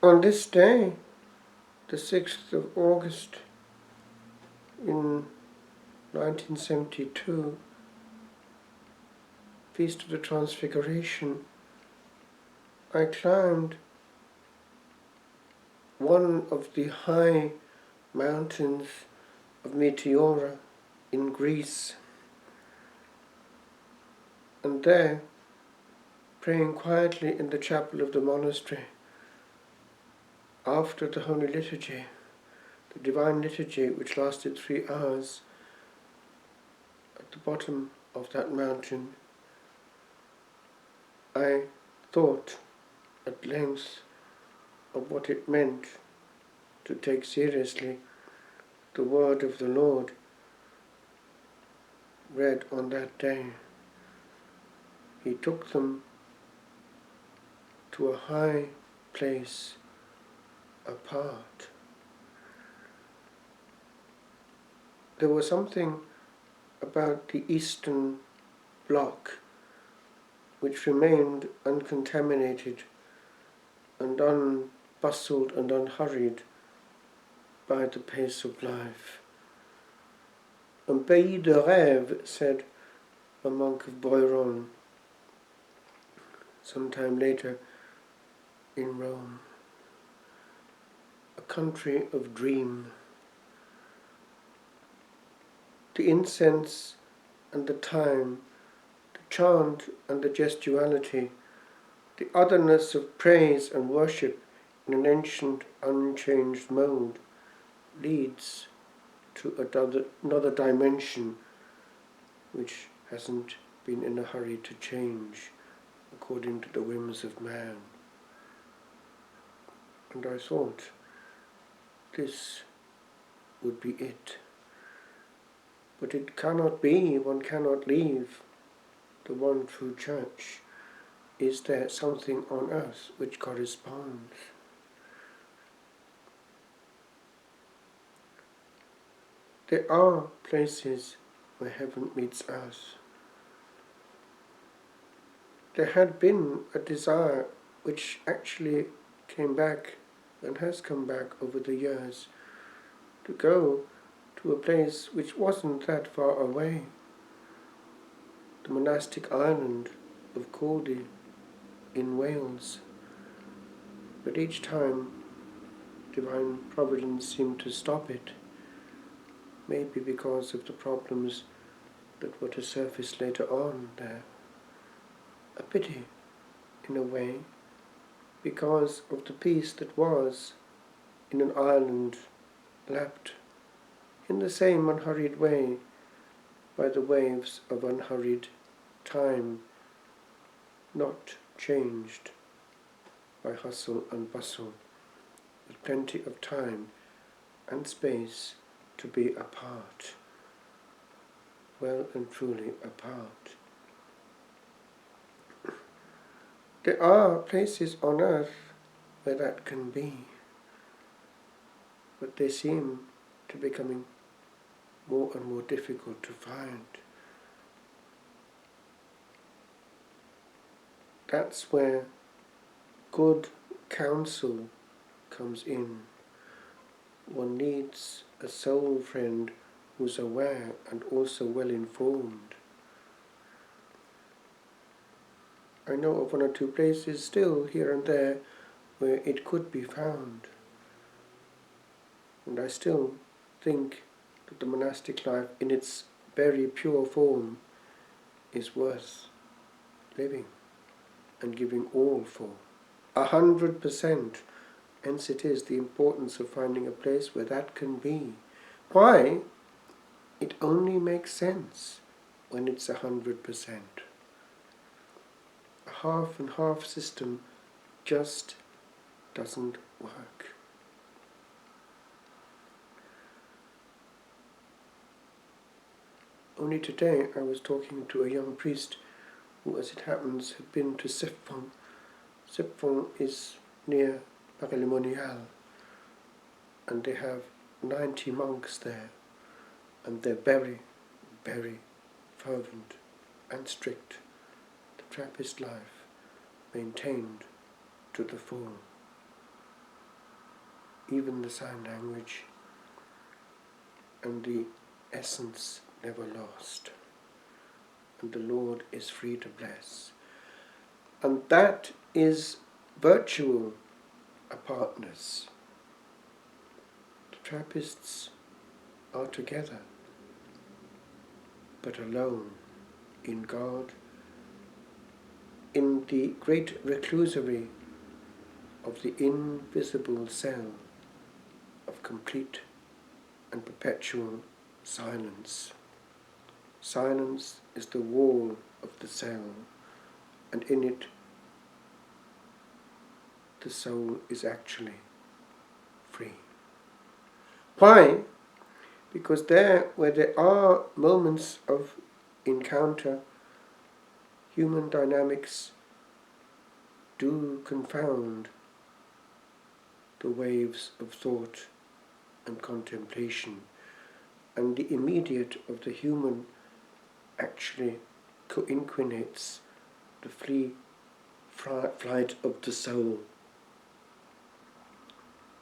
On this day, the 6th of August in 1972, Feast of the Transfiguration, I climbed one of the high mountains of Meteora in Greece, and there, praying quietly in the chapel of the monastery, after the Holy Liturgy, the Divine Liturgy, which lasted 3 hours, at the bottom of that mountain, I thought at length of what it meant to take seriously the word of the Lord read on that day. He took them to a high place apart. There was something about the Eastern Bloc which remained uncontaminated and unbustled and unhurried by the pace of life. Un pays de rêve, said a monk of Boiron sometime later in Rome. A country of dream. The incense and the time, the chant and the gestuality, the otherness of praise and worship in an ancient, unchanged mode leads to another dimension which hasn't been in a hurry to change according to the whims of man. And I thought this would be it. But it cannot be, one cannot leave the one true church. Is there something on earth which corresponds? There are places where heaven meets earth. There had been a desire which actually came back and has come back over the years to go to a place which wasn't that far away, the monastic island of Cordy in Wales. But each time divine providence seemed to stop it, maybe because of the problems that were to surface later on there. A pity, in a way, because of the peace that was in an island lapped in the same unhurried way by the waves of unhurried time, not changed by hustle and bustle, with plenty of time and space to be apart, well and truly apart. There are places on earth where that can be, but they seem to be becoming more and more difficult to find. That's where good counsel comes in. One needs a soul friend who's aware and also well informed. I know of 1 or 2 places still here and there where it could be found. And I still think that the monastic life in its very pure form is worth living and giving all for. 100%. Hence it is the importance of finding a place where that can be. Why? It only makes sense when it's 100%. A half and half system just doesn't work. Only today I was talking to a young priest who, as it happens, had been to Sepfong. Sepfong is near Parelimonial, and they have 90 monks there, and they're very, very fervent and strict. The Trappist life maintained to the full. even the sign language, and the essence never lost. And the Lord is free to bless. And that is virtual apartness. The Trappists are together, but alone in God, in the great reclusory of the invisible cell of complete and perpetual silence. Silence is the wall of the cell, and in it the soul is actually free. Why? Because there, where there are moments of encounter, human dynamics do confound the waves of thought and contemplation, and the immediate of the human actually coinquinates the free flight of the soul.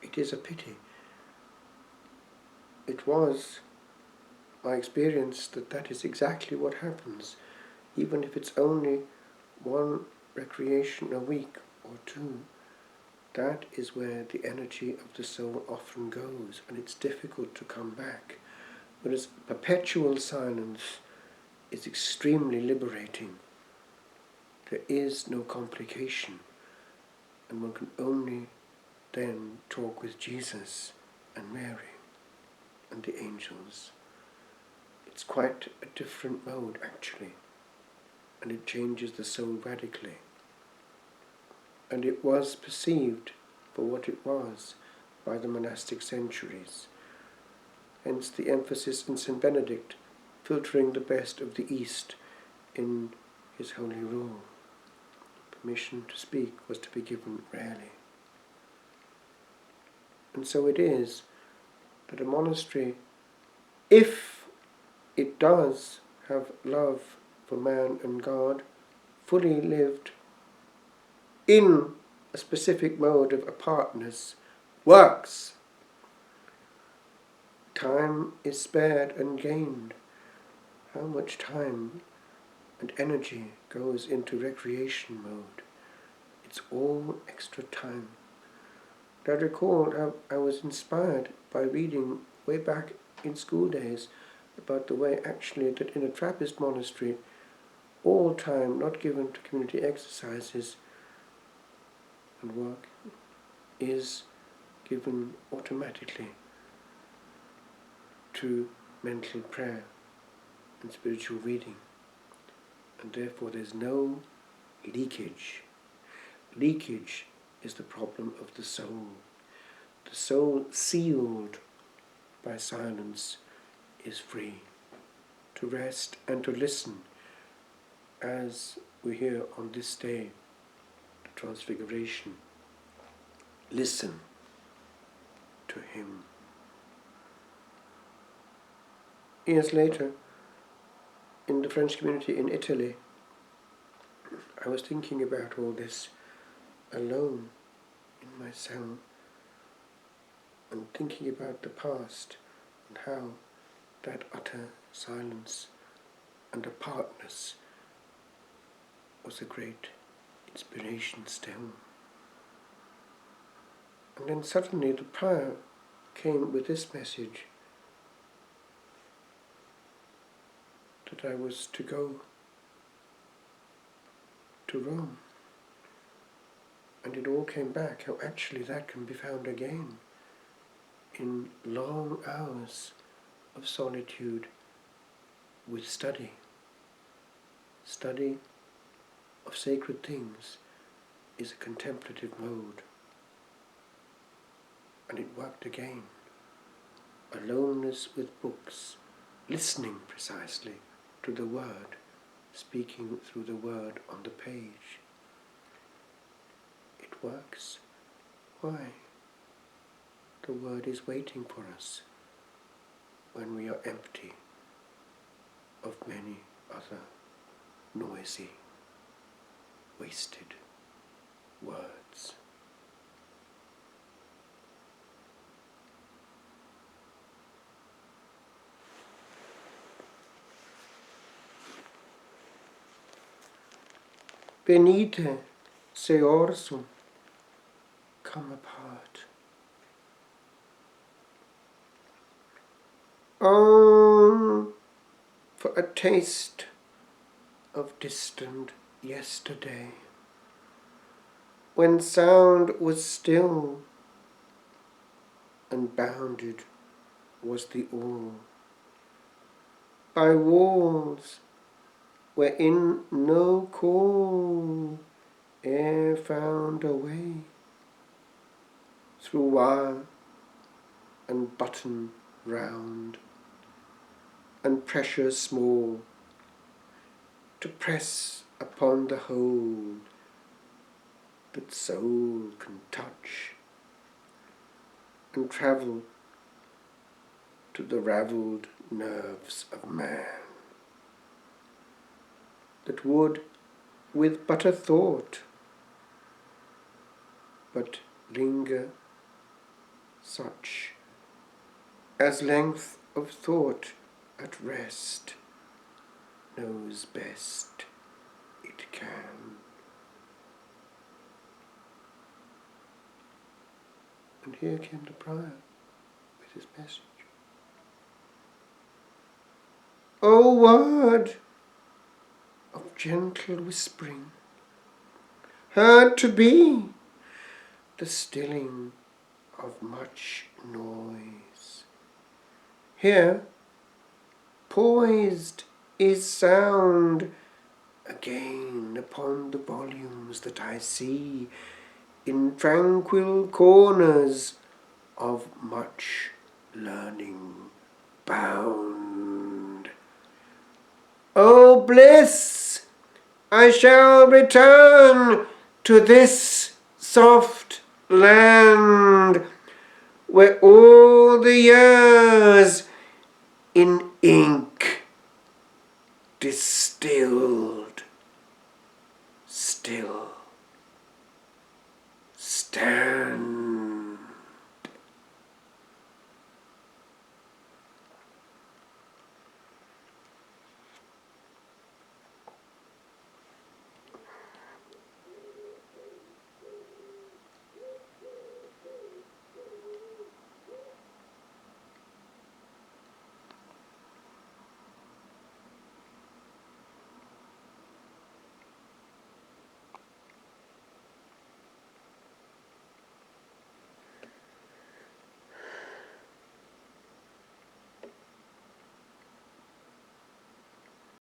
It is a pity. It was my experience that is exactly what happens, even if it's only one recreation a week or two. That is where the energy of the soul often goes, and it's difficult to come back. Whereas perpetual silence is extremely liberating. There is no complication, and one can only then talk with Jesus and Mary and the angels. It's quite a different mode, actually, and it changes the soul radically. And it was perceived for what it was by the monastic centuries. Hence the emphasis in St. Benedict, filtering the best of the East in his holy rule. Permission to speak was to be given rarely. And so it is that a monastery, if it does have love for man and God, fully lived in a specific mode of apartness, works. Time is spared and gained. How much time and energy goes into recreation mode? It's all extra time. I recall how I was inspired by reading way back in school days about the way actually that in a Trappist monastery, all time not given to community exercises and work is given automatically to mental prayer and spiritual reading, and therefore there's no leakage. Leakage is the problem of the soul. The soul sealed by silence is free to rest and to listen, as we hear on this day, the Transfiguration. Listen to him. Years later, in the French community in Italy, I was thinking about all this alone in my cell, and thinking about the past and how that utter silence and apartness was a great inspiration still. And then suddenly the prior came with this message that I was to go to Rome. And it all came back, how actually that can be found again in long hours of solitude with study. Study of sacred things is a contemplative mode. And it worked again. Aloneness with books, listening precisely to the word, speaking through the word on the page. It works. Why? The word is waiting for us when we are empty of many other noisy, wasted words. Venite, seorsum, come apart. Oh, for a taste of distant yesterday, when sound was still and bounded was the all, by walls wherein no call e'er found a way, through wire and button round, and pressure small, to press upon the hold that soul can touch, and travel to the ravelled nerves of man, that would with but a thought but linger, such as length of thought at rest knows best it can. And here came the prior with his message. O word of gentle whispering, heard to be the stilling of much noise. Here, poised is sound again upon the volumes that I see in tranquil corners of much learning bound. O bliss! I shall return to this soft land, where all the years in ink distilled still stand.